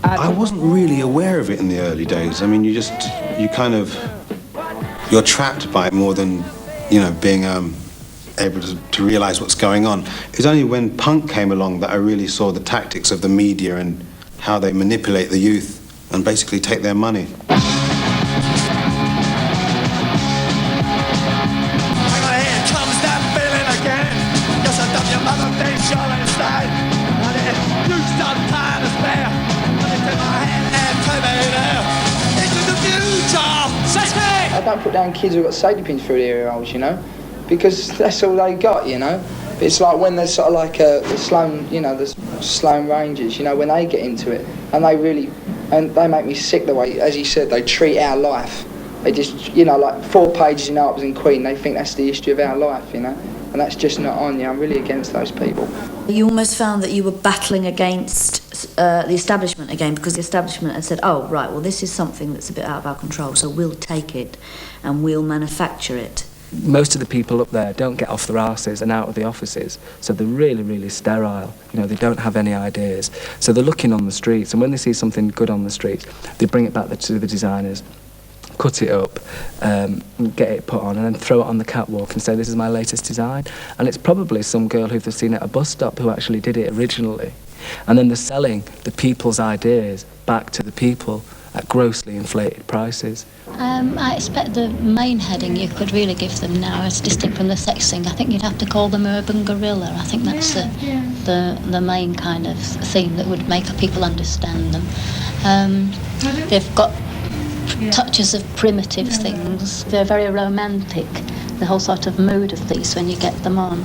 I wasn't really aware of it in the early days. I mean, you're trapped by it more than, being able to realise what's going on. It's only when punk came along that I really saw the tactics of the media and how they manipulate the youth and basically take their money. I don't put down kids who've got safety pins through their ear holes, because that's all they got, But it's like when there's sort of like the Sloan, the Sloan Rangers, when they get into it, and they make me sick the way, as you said, they treat our life. They just, like 4 pages in Harpers and Queen, they think that's the history of our life, and that's just not on. I'm really against those people. You almost found that you were battling against the establishment again, because the establishment had said, oh, right, well, this is something that's a bit out of our control, so we'll take it and we'll manufacture it. Most of the people up there don't get off their arses and out of the offices, so they're really, really sterile. They don't have any ideas. So they're looking on the streets, and when they see something good on the streets, they bring it back to the designers, cut it up, get it put on, and then throw it on the catwalk and say, this is my latest design. And it's probably some girl who they've seen at a bus stop who actually did it originally. And then they're selling the people's ideas back to the people at grossly inflated prices. I expect the main heading you could really give them now is distinct from the sex thing. I think you'd have to call them urban guerrilla. I think that's the main kind of theme that would make people understand them. They've got touches of primitive things. They're very romantic, the whole sort of mood of these when you get them on.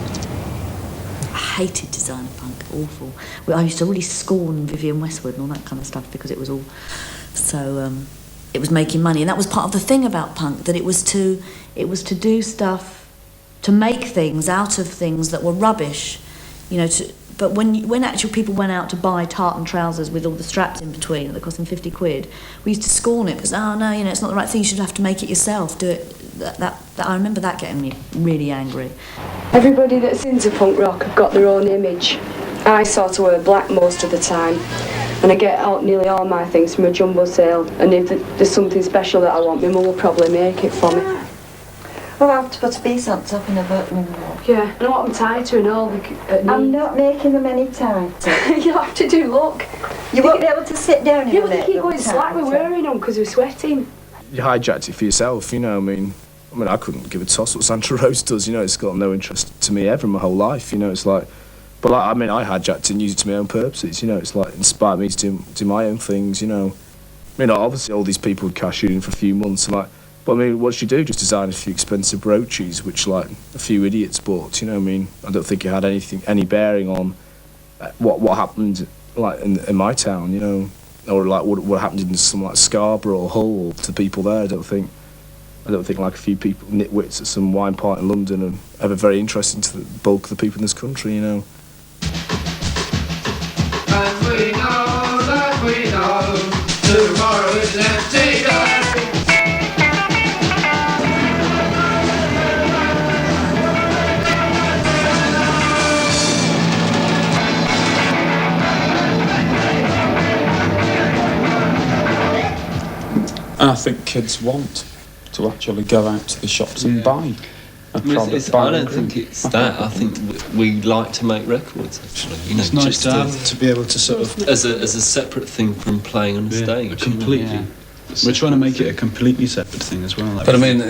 I hated designer punk, awful. I used to really scorn Vivienne Westwood and all that kind of stuff because it was all so it was making money, and that was part of the thing about punk, that it was to do stuff, to make things out of things that were rubbish, but when actual people went out to buy tartan trousers with all the straps in between that cost them 50 quid, we used to scorn it because, oh no, it's not the right thing, you should have to make it yourself, do it. That I remember that getting me really angry. Everybody that's into punk rock have got their own image. I sort of wear black most of the time, and I get out nearly all my things from a jumbo sale, and if there's something special that I want, my mum will probably make it for me. Well, I have to put a piece on top in a button. Yeah, and I want them tighter and all. I'm not making them any tighter. You'll have to do, look. You won't be able to sit down in a they keep going slack, we're wearing them because we're sweating. You hijacked it for yourself, I mean, I couldn't give a toss what Santa Rose does, it's got no interest to me ever in my whole life, it's like, but I hijacked it and used it to my own purposes, it's like, inspired me to do my own things, obviously all these people would cash in for a few months, but what should you do? Just design a few expensive brooches, which, like, a few idiots bought, I don't think it had any bearing on what happened, like, in my town, or, like, what happened in some, like, Scarborough or Hull to people there. I don't think, like, a few people, nitwits at some wine party in London are ever very interesting to the bulk of the people in this country, And we know, tomorrow is an empty day. And I think kids want to actually go out to the shops and buy a product. I don't think it's that. I think we like to make records, actually. It's nice to be able to sort of... As a separate thing from playing on stage. Completely. Yeah. We're trying to make it a completely separate thing as well. But I mean,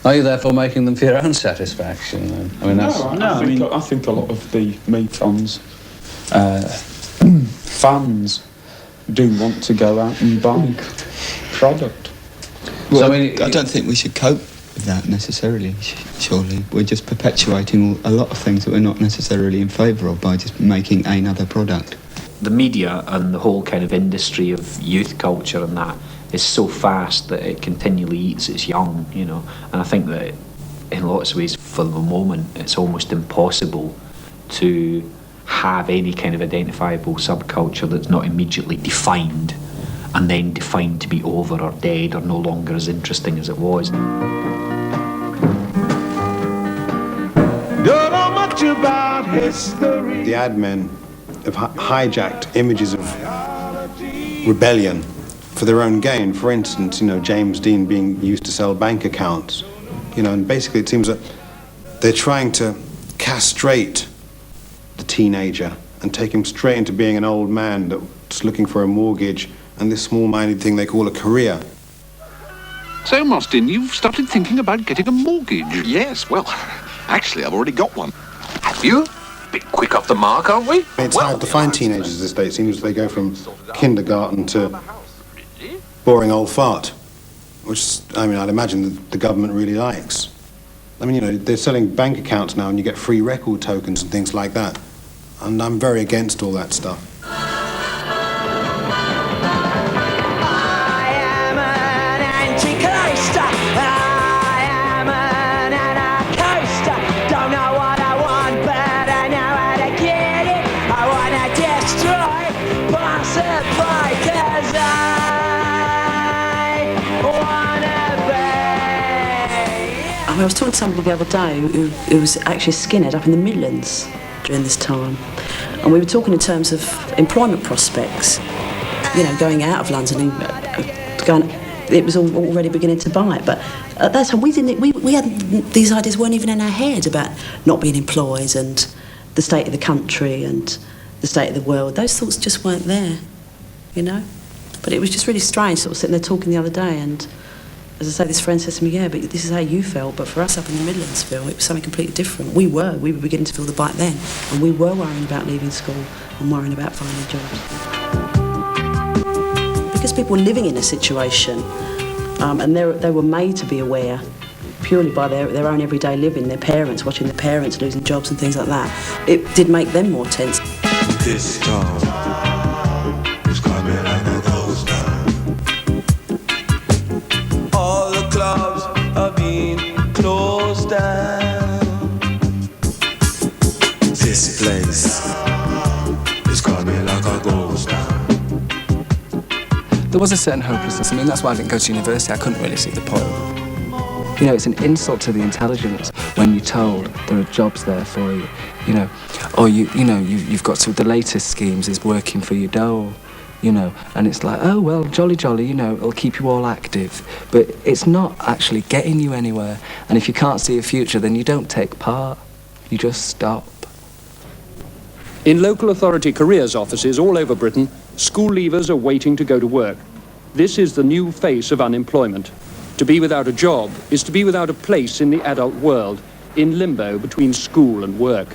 are you therefore making them for your own satisfaction then? I mean, I think a lot of the Mekons fans do want to go out and buy product. Well, so, I don't think we should cope with that necessarily, surely. We're just perpetuating a lot of things that we're not necessarily in favour of by just making another product. The media and the whole kind of industry of youth culture and that is so fast that it continually eats its young, and I think that in lots of ways for the moment it's almost impossible to have any kind of identifiable subculture that's not immediately defined and then defined to be over or dead or no longer as interesting as it was. Don't know much about history. The ad men have hijacked images of rebellion for their own gain. For instance, James Dean being used to sell bank accounts. And basically it seems that they're trying to castrate the teenager and take him straight into being an old man that's looking for a mortgage and this small-minded thing they call a career. So, Mostyn, you've started thinking about getting a mortgage? Yes, well, actually, I've already got one. Have you? Bit quick off the mark, aren't we? It's hard to find teenagers these days. It seems they go from kindergarten to boring old fart, which, I'd imagine the government really likes. They're selling bank accounts now and you get free record tokens and things like that. And I'm very against all that stuff. I was talking to somebody the other day who was actually a skinhead up in the Midlands during this time, and we were talking in terms of employment prospects, going out of London and it was already beginning to bite. But at that time we had these ideas weren't even in our head about not being employed and the state of the country and the state of the world. Those thoughts just weren't there, But it was just really strange, sort of sitting there talking the other day, and as I say, this friend says to me, yeah, but this is how you felt, but for us up in the Midlands, Phil, it was something completely different. We were beginning to feel the bite then, and we were worrying about leaving school and worrying about finding jobs. Because people were living in a situation, and they were made to be aware, purely by their own everyday living, their parents, watching their parents losing jobs and things like that, it did make them more tense. This time is coming like a ghost town. All the clubs are being closed down. This place is coming like a ghost town. There was a certain hopelessness. That's why I didn't go to university. I couldn't really see the point. It's an insult to the intelligence when you're told there are jobs there for you, or you've got the latest schemes is working for your dole, and it's like, oh well, jolly, it'll keep you all active, but it's not actually getting you anywhere. And if you can't see a future, then you don't take part. You just stop. In local authority careers offices all over Britain, school leavers are waiting to go to work. This is the new face of unemployment. To be without a job is to be without a place in the adult world, in limbo between school and work.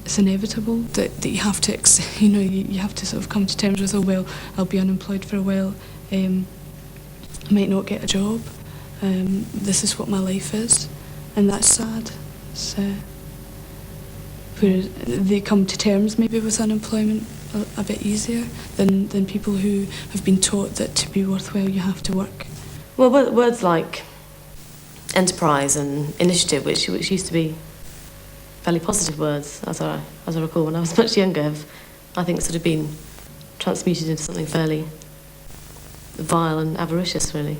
It's inevitable that you have to, you have to sort of come to terms with, oh well, I'll be unemployed for a while, I might not get a job, this is what my life is, and that's sad. So, whereas they come to terms maybe with unemployment a bit easier than people who have been taught that to be worthwhile you have to work. Well, words like enterprise and initiative, which used to be fairly positive words, as I recall when I was much younger, have, I think, sort of been transmuted into something fairly vile and avaricious, really.